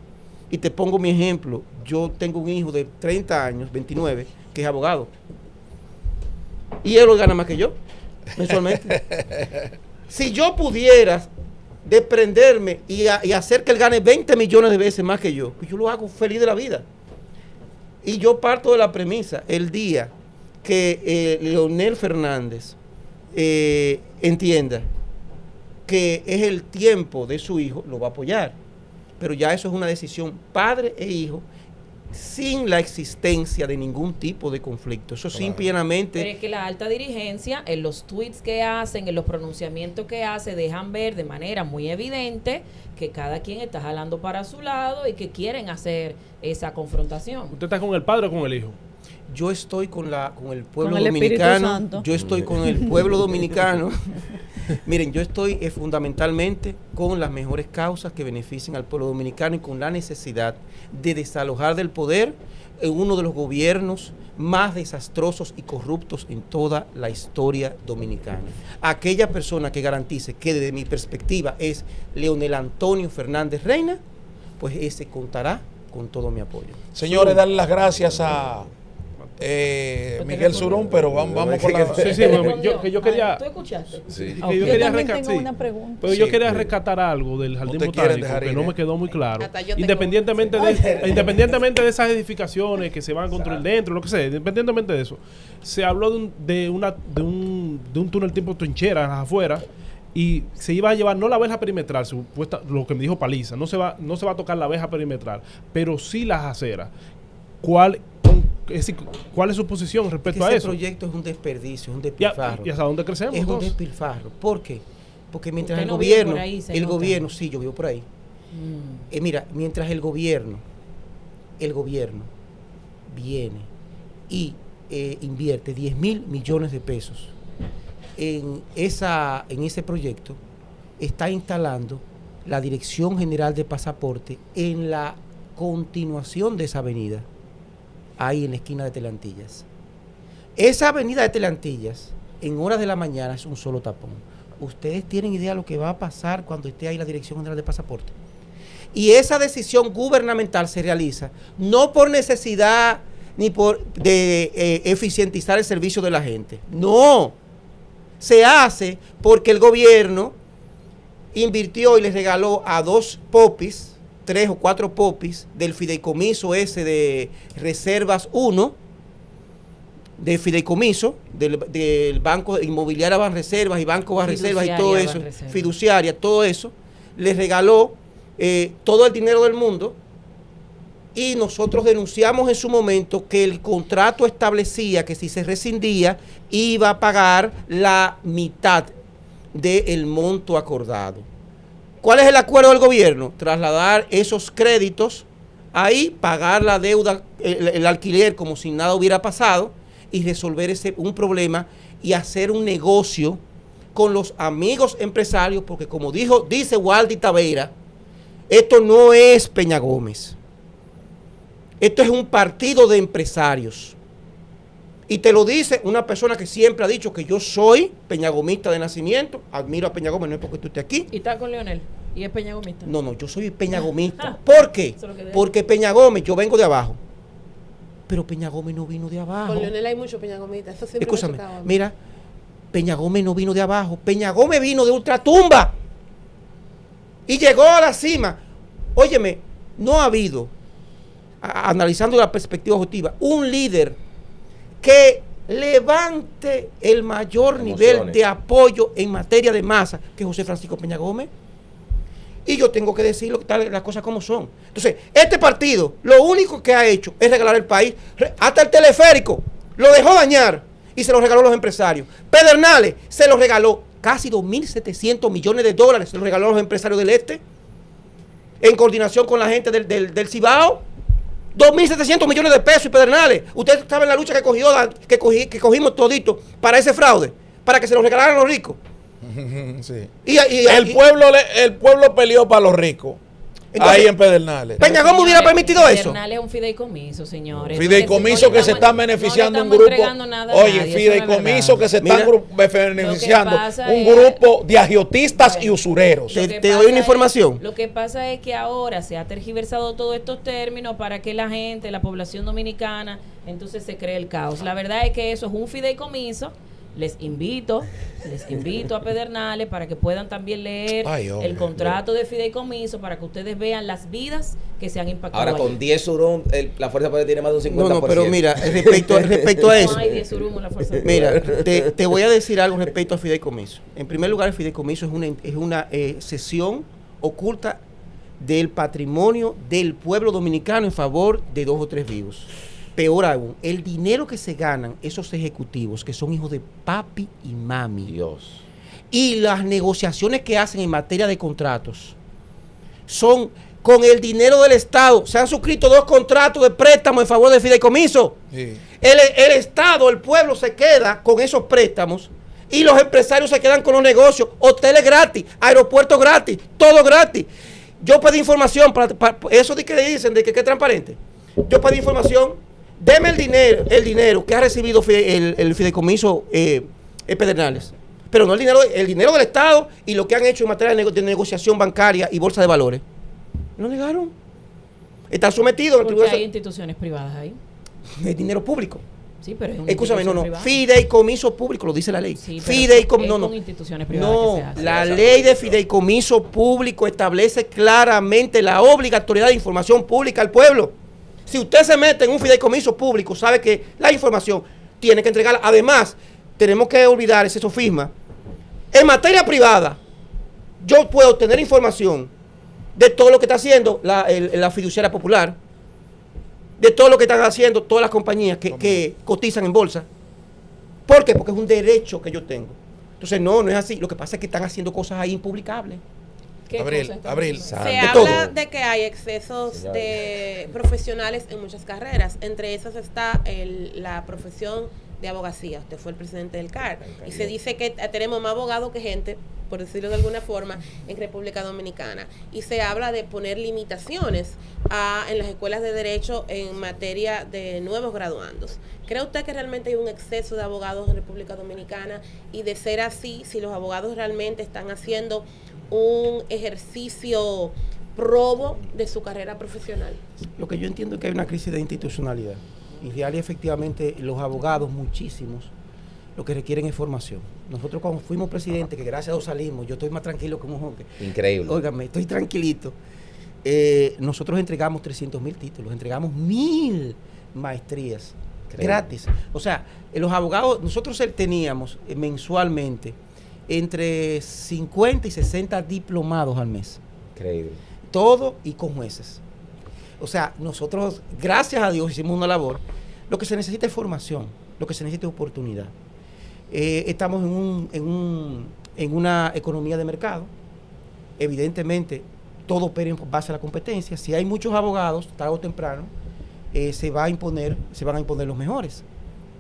B: Y te pongo mi ejemplo. Yo tengo un hijo de 30 años, 29, que es abogado. Y él lo gana más que yo, mensualmente. Si yo pudiera desprenderme y hacer que él gane 20 millones de veces más que yo, pues yo lo hago feliz de la vida. Y yo parto de la premisa, el día que Leonel Fernández entienda que es el tiempo de su hijo, lo va a apoyar. Pero ya eso es una decisión padre e hijo, sin la existencia de ningún tipo de conflicto. Eso simplemente...
G: Pero es que la alta dirigencia, en los tweets que hacen, en los pronunciamientos que hace, dejan ver de manera muy evidente que cada quien está jalando para su lado y que quieren hacer esa confrontación.
D: ¿Usted está con el padre o con el hijo?
B: Yo estoy con el pueblo
C: Con el Espíritu
B: dominicano.
C: Santo.
B: Yo estoy con el pueblo dominicano Miren, yo estoy fundamentalmente con las mejores causas que beneficien al pueblo dominicano y con la necesidad de desalojar del poder uno de los gobiernos más desastrosos y corruptos en toda la historia dominicana. Aquella persona que garantice que desde mi perspectiva es Leonel Antonio Fernández Reina, pues ese contará con todo mi apoyo.
A: Señores, darle las gracias a Miguel Surún, pero vamos con la...
D: Sí, yo quería...
G: ¿Tú escuchaste?
F: Sí.
D: Que yo
C: Yo
D: quería
C: también
D: rescatar,
C: tengo una pregunta.
D: pero
A: Sí,
D: yo quería
A: sí.
D: rescatar algo del jardín
A: te quieren
D: botánico
A: dejar
D: que
A: ir,
D: no me quedó muy claro.
E: Hasta yo tengo-
D: Independientemente de esas edificaciones que se van a construir dentro, lo que sea, independientemente de eso, se habló de un túnel tipo trinchera en las afueras y se iba a llevar no la verja perimetral, supuesta, lo que me dijo Paliza, no se va a tocar la verja perimetral, pero sí las aceras. ¿Cuál es su posición respecto a
B: ese
D: eso?
B: proyecto es un desperdicio, es un
D: ¿Y
B: despilfarro.
D: hasta dónde crecemos?
B: Es un
D: entonces?
B: despilfarro. ¿Por qué? Porque mientras
G: Usted
B: el
G: no vive
B: gobierno,
G: por ahí, se nota.
B: sí, yo vivo por ahí.
G: Mm.
B: Mira, mientras el gobierno viene y invierte 10.000 millones de pesos en ese proyecto, está instalando la Dirección General de Pasaporte en la continuación de esa avenida, ahí en la esquina de Telantillas. Esa avenida de Telantillas, en horas de la mañana, es un solo tapón. ¿Ustedes tienen idea de lo que va a pasar cuando esté ahí la Dirección General de Pasaporte? Y esa decisión gubernamental se realiza no por necesidad ni por eficientizar el servicio de la gente. No. Se hace porque el gobierno invirtió y les regaló a 2 popis, 3 o 4 popis del fideicomiso ese de Reservas 1, de fideicomiso, del Banco Inmobiliaria Banreservas y Banco Banreservas y todo
G: Fiduciaria
B: eso,
G: Banreservas.
B: fiduciaria, todo eso, les regaló todo el dinero del mundo, y nosotros denunciamos en su momento que el contrato establecía que si se rescindía iba a pagar la mitad del monto acordado. ¿Cuál es el acuerdo del gobierno? Trasladar esos créditos ahí, pagar la deuda, el alquiler como si nada hubiera pasado y resolver un problema y hacer un negocio con los amigos empresarios, porque como dice Waldy Tavera, esto no es Peña Gómez. Esto es un partido de empresarios. Y te lo dice una persona que siempre ha dicho que yo soy peñagomista de nacimiento. Admiro a Peña Gómez, no es porque tú estés aquí.
G: Y está con Leonel. Y es peñagomista.
B: No, yo soy peñagomista. ¿Por qué?
G: Eso es lo que
B: Porque Peña Gómez, yo vengo de abajo. Pero Peña Gómez no vino de abajo.
E: Con Leonel hay mucho peñagomita. Eso siempre
B: Escúchame,
E: me chocaba a mí.
B: mira, Peña Gómez no vino de abajo. Peña Gómez vino de ultratumba. Y llegó a la cima. Óyeme, no ha habido, analizando la perspectiva objetiva, un líder que levante el mayor nivel de apoyo en materia de masa que José Francisco Peña Gómez. Y yo tengo que decir las cosas como son. Entonces, este partido lo único que ha hecho es regalar el país. Hasta el teleférico lo dejó dañar y se lo regaló a los empresarios. Pedernales se lo regaló casi 2.700 millones de dólares, se lo regaló a los empresarios del este, en coordinación con la gente del Cibao. 2.700 millones de pesos y Pedernales. Ustedes saben la lucha que cogimos todito para ese fraude, para que se lo regalaran a los ricos.
A: Sí.
B: El
A: El pueblo peleó para los ricos.
B: Entonces,
A: ahí en Pedernales.
B: Peña Gómez hubiera permitido eso.
G: Pedernales es un fideicomiso, señores.
A: Fideicomiso que se están beneficiando un grupo. Oye, fideicomiso que se están beneficiando un grupo de agiotistas y usureros.
B: Te doy una información.
G: Lo que pasa es que ahora se ha tergiversado todos estos términos para que la gente, la población dominicana, entonces se cree el caos. La verdad es que eso es un fideicomiso. Les invito a Pedernales para que puedan también leer el contrato de fideicomiso para que ustedes vean las vidas que se han impactado.
F: Ahora con 10 Surún, la Fuerza Popular tiene más de un 50%.
B: No, pero mira, respecto a eso.
G: No hay 10 Surún en la Fuerza Popular.
B: Mira, te voy a decir algo respecto al fideicomiso. En primer lugar, el fideicomiso es una cesión oculta del patrimonio del pueblo dominicano en favor de 2 o 3 vivos. Peor aún, el dinero que se ganan esos ejecutivos, que son hijos de papi y mami,
F: Dios.
B: y las negociaciones que hacen en materia de contratos, son con el dinero del Estado. Se han suscrito 2 contratos de préstamo en favor del fideicomiso.
A: Sí.
B: El Estado, el pueblo se queda con esos préstamos Y los empresarios se quedan con los negocios, hoteles gratis, aeropuertos gratis, todo gratis. Yo pedí información para eso de que dicen de que es transparente. Yo pedí información, deme el dinero que ha recibido el fideicomiso Pedernales. Pero no el dinero del Estado y lo que han hecho en materia de negociación bancaria y bolsa de valores. No negaron. Están sometidos en
G: Porque hay instituciones privadas ahí.
B: Es dinero público.
G: Sí, pero es una
B: Escúchame, no,
G: institución privada.
B: fideicomiso público, lo dice la ley.
G: Sí, pero
B: Fideicomiso,
G: es
B: no,
G: con
B: no.
G: instituciones privadas
B: No,
G: que se hace.
B: la ley de fideicomiso público establece claramente la obligatoriedad de información pública al pueblo. Si usted se mete en un fideicomiso público, sabe que la información tiene que entregarla. Además, tenemos que olvidar ese sofisma. En materia privada, yo puedo tener información de todo lo que está haciendo la fiduciaria popular, de todo lo que están haciendo todas las compañías que cotizan en bolsa. ¿Por qué? Porque es un derecho que yo tengo. Entonces, no es así. Lo que pasa es que están haciendo cosas ahí impublicables.
G: ¿Qué
A: Abril,
G: cosa está
A: Abril.
G: pasando?
E: Se
B: De
E: habla
B: todo.
E: de que hay excesos de profesionales en muchas carreras. Entre esas está la profesión de abogacía. Usted fue el presidente del CAR. Y se dice que tenemos más abogados que gente, por decirlo de alguna forma, en República Dominicana. Y se habla de poner limitaciones en las escuelas de derecho en materia de nuevos graduandos. ¿Cree usted que realmente hay un exceso de abogados en República Dominicana? Y de ser así, si los abogados realmente están haciendo un ejercicio probo de su carrera profesional.
B: Lo que yo entiendo es que hay una crisis de institucionalidad. Y real y efectivamente los abogados, muchísimos, lo que requieren es formación. Nosotros cuando fuimos presidentes, que gracias a Dios salimos, yo estoy más tranquilo que un joven.
F: Increíble.
B: Óigame, estoy tranquilito. Nosotros entregamos 300,000 títulos, entregamos 1,000 maestrías gratis. O sea, los abogados, nosotros teníamos mensualmente entre 50 y 60 diplomados al mes.
F: Increíble.
B: Todo y con jueces. O sea, nosotros, gracias a Dios, hicimos una labor. Lo que se necesita es formación, lo que se necesita es oportunidad. Estamos en una economía de mercado. Evidentemente, todo opera en base a la competencia. Si hay muchos abogados, tarde o temprano, se van a imponer los mejores.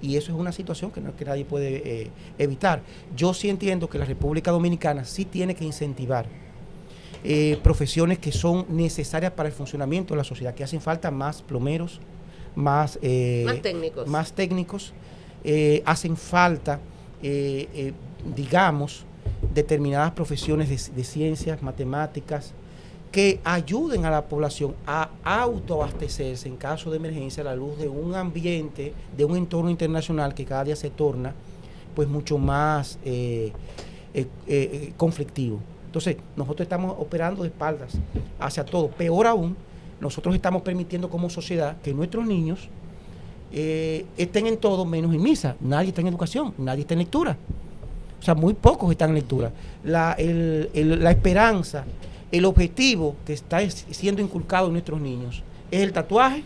B: Y eso es una situación que nadie puede evitar. Yo sí entiendo que la República Dominicana sí tiene que incentivar profesiones que son necesarias para el funcionamiento de la sociedad, que hacen falta más plomeros, más técnicos, hacen falta, digamos, determinadas profesiones de ciencias, matemáticas, que ayuden a la población a autoabastecerse en caso de emergencia a la luz de un ambiente, de un entorno internacional que cada día se torna pues mucho más conflictivo. Entonces, nosotros estamos operando de espaldas hacia todo. Peor aún, nosotros estamos permitiendo como sociedad que nuestros niños estén en todo menos en misa. Nadie está en educación, nadie está en lectura. O sea, muy pocos están en lectura. La esperanza, el objetivo que está siendo inculcado en nuestros niños es el tatuaje,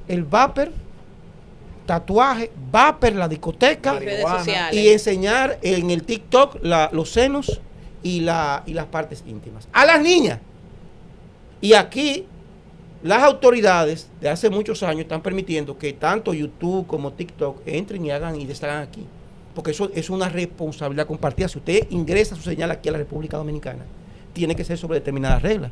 B: el vapor, la discoteca,
E: redes sociales.
B: y enseñar en el TikTok los senos y las partes íntimas a las niñas. Y aquí las autoridades de hace muchos años están permitiendo que tanto YouTube como TikTok entren y hagan y deshagan aquí, porque eso es una responsabilidad compartida. Si usted ingresa su señal aquí a la República Dominicana, tiene que ser sobre determinadas reglas.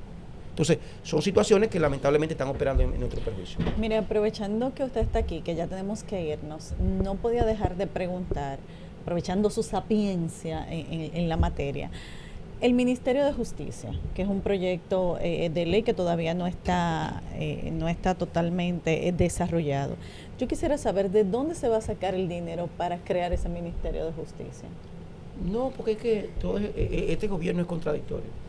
B: Entonces, son situaciones que lamentablemente están operando en nuestro perjuicio.
C: Mire, aprovechando que usted está aquí, que ya tenemos que irnos, no podía dejar de preguntar, aprovechando su sapiencia en la materia, el Ministerio de Justicia, que es un proyecto de ley que todavía no está totalmente desarrollado. Yo quisiera saber de dónde se va a sacar el dinero para crear ese Ministerio de Justicia.
B: No, porque es que este gobierno es contradictorio.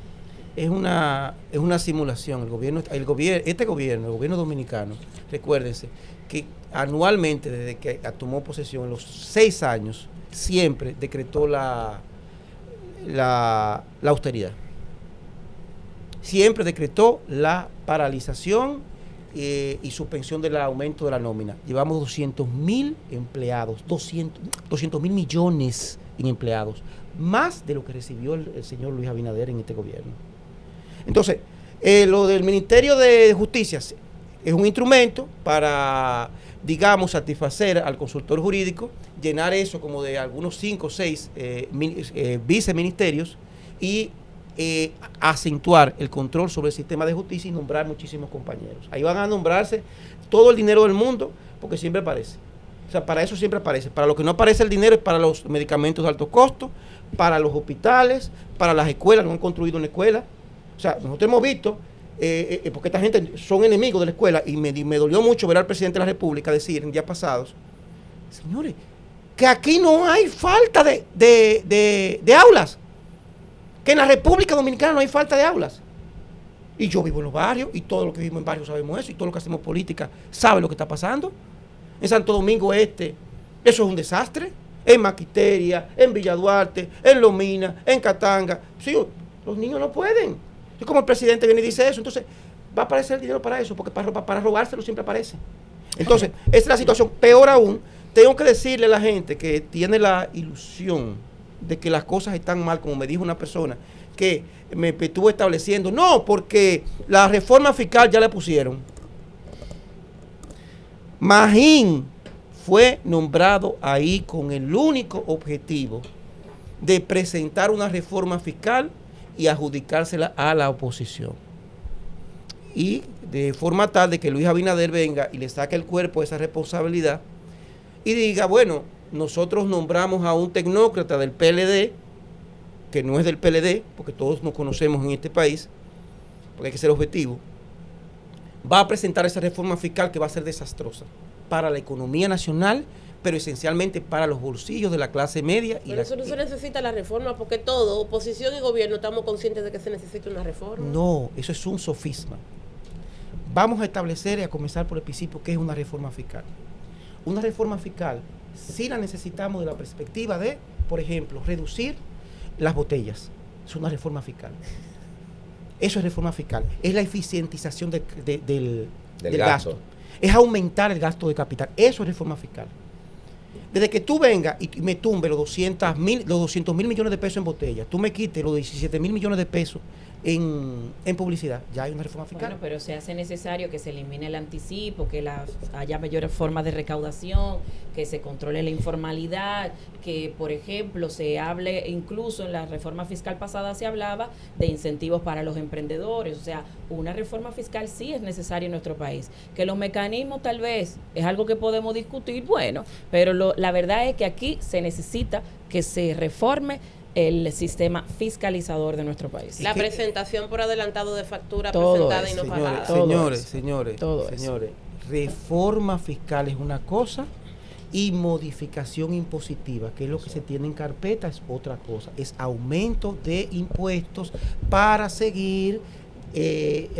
B: Es una simulación. El gobierno dominicano, recuérdense que anualmente, desde que tomó posesión, en los 6 años, siempre decretó la austeridad. Siempre decretó la paralización y suspensión del aumento de la nómina. Llevamos 200,000 empleados, 200,000 millones en empleados, más de lo que recibió el señor Luis Abinader en este gobierno. Entonces, lo del Ministerio de Justicia es un instrumento para digamos, satisfacer al consultor jurídico, llenar eso como de algunos 5 o 6 viceministerios y acentuar el control sobre el sistema de justicia y nombrar muchísimos compañeros. Ahí van a nombrarse todo el dinero del mundo, porque siempre aparece. O sea, para eso siempre aparece. Para lo que no aparece el dinero es para los medicamentos de alto costo, para los hospitales, para las escuelas. No han construido una escuela. O sea, nosotros hemos visto, porque esta gente son enemigos de la escuela, y me dolió mucho ver al presidente de la República decir en días pasados, señores, que aquí no hay falta de aulas, que en la República Dominicana no hay falta de aulas. Y yo vivo en los barrios, y todos los que vivimos en barrios sabemos eso, y todos los que hacemos política saben lo que está pasando. En Santo Domingo Este, eso es un desastre. En Maquiteria, en Villa Duarte, en Lomina, en Catanga. Sí, los niños no pueden. Es como el presidente viene y dice eso. Entonces, va a aparecer el dinero para eso, porque para robárselo siempre aparece. Entonces, esa es la situación. Peor aún, tengo que decirle a la gente que tiene la ilusión de que las cosas están mal, como me dijo una persona, que me estuvo estableciendo. No, porque la reforma fiscal ya la pusieron. Magín fue nombrado ahí con el único objetivo de presentar una reforma fiscal y adjudicársela a la oposición. Y de forma tal de que Luis Abinader venga y le saque el cuerpo esa responsabilidad y diga, bueno, nosotros nombramos a un tecnócrata del PLD, que no es del PLD, porque todos nos conocemos en este país, porque hay que ser objetivo, va a presentar esa reforma fiscal que va a ser desastrosa para la economía nacional, pero esencialmente para los bolsillos de la clase media.
E: Pero eso no se necesita la reforma, porque todo, oposición y gobierno, estamos conscientes de que se necesita una reforma.
B: No, eso es un sofisma. Vamos a establecer y a comenzar por el principio qué es una reforma fiscal. Una reforma fiscal sí la necesitamos de la perspectiva de, por ejemplo, reducir las botellas. Es una reforma fiscal. Eso es reforma fiscal. Es la eficientización del gasto. Es aumentar el gasto de capital. Eso es reforma fiscal. Desde que tú vengas y me tumbe los 200 mil millones de pesos en botellas, tú me quites los 17 mil millones de pesos en publicidad, ya hay una reforma fiscal.
G: Bueno, pero se hace necesario que se elimine el anticipo, que haya mayores formas de recaudación, que se controle la informalidad, que, por ejemplo, se hable, incluso en la reforma fiscal pasada se hablaba de incentivos para los emprendedores. O sea, una reforma fiscal sí es necesaria en nuestro país. Que los mecanismos tal vez es algo que podemos discutir, bueno, pero la verdad es que aquí se necesita que se reforme el sistema fiscalizador de nuestro país.
E: La presentación por adelantado de factura
G: todo
E: presentada
G: eso,
E: y no pagada.
B: Señores, reforma fiscal es una cosa y modificación impositiva, que es lo que se tiene en carpeta, es otra cosa. Es aumento de impuestos para seguir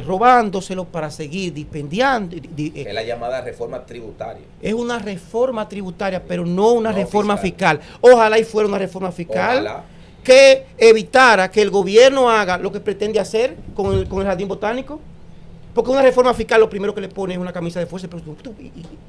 B: robándoselo, para seguir dispendiando.
F: Es la llamada reforma tributaria.
B: Es una reforma tributaria, pero no una reforma fiscal. Ojalá y fuera una reforma fiscal.
F: Ojalá.
B: Que evitara que el gobierno haga lo que pretende hacer con el jardín botánico. Porque una reforma fiscal lo primero que le pone es una camisa de fuerza.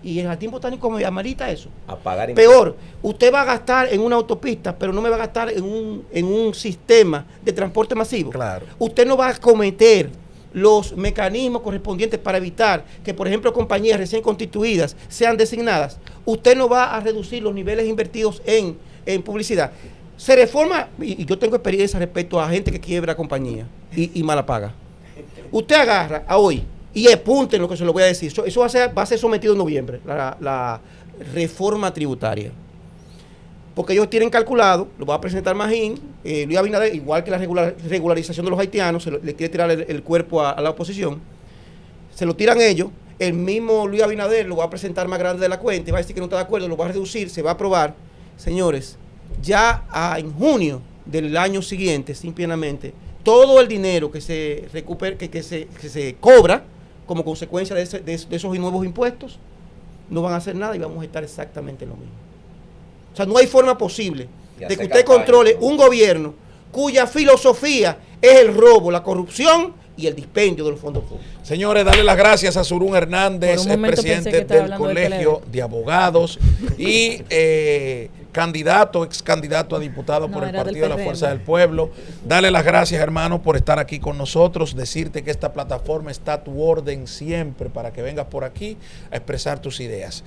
B: Y el jardín botánico me amerita eso.
F: A pagar
B: peor, usted va a gastar en una autopista, pero no me va a gastar en un sistema de transporte masivo.
A: Claro.
B: Usted no va a cometer los mecanismos correspondientes para evitar que, por ejemplo, compañías recién constituidas sean designadas. Usted no va a reducir los niveles invertidos en publicidad. Se reforma, y yo tengo experiencia respecto a gente que quiebra compañía y mala paga. Usted agarra a hoy y apunten lo que se lo voy a decir. Eso va a ser sometido en noviembre, la reforma tributaria. Porque ellos tienen calculado, lo va a presentar Magín, Luis Abinader, igual que la regularización de los haitianos, le quiere tirar el cuerpo a la oposición. Se lo tiran ellos. El mismo Luis Abinader lo va a presentar más grande de la cuenta y va a decir que no está de acuerdo, lo va a reducir, se va a aprobar. Señores, ya en junio del año siguiente, simplemente, todo el dinero que se recupera, que se cobra como consecuencia de esos nuevos impuestos, no van a hacer nada y vamos a estar exactamente en lo mismo. O sea, no hay forma posible de que usted controle un gobierno cuya filosofía es el robo, la corrupción y el dispendio de los fondos públicos.
A: Señores, darle las gracias a Surún Hernández, el presidente del Colegio de Abogados y ex candidato a diputado por el Partido de la Fuerza del Pueblo. Darle las gracias, hermano, por estar aquí con nosotros. Decirte que esta plataforma está a tu orden siempre para que vengas por aquí a expresar tus ideas.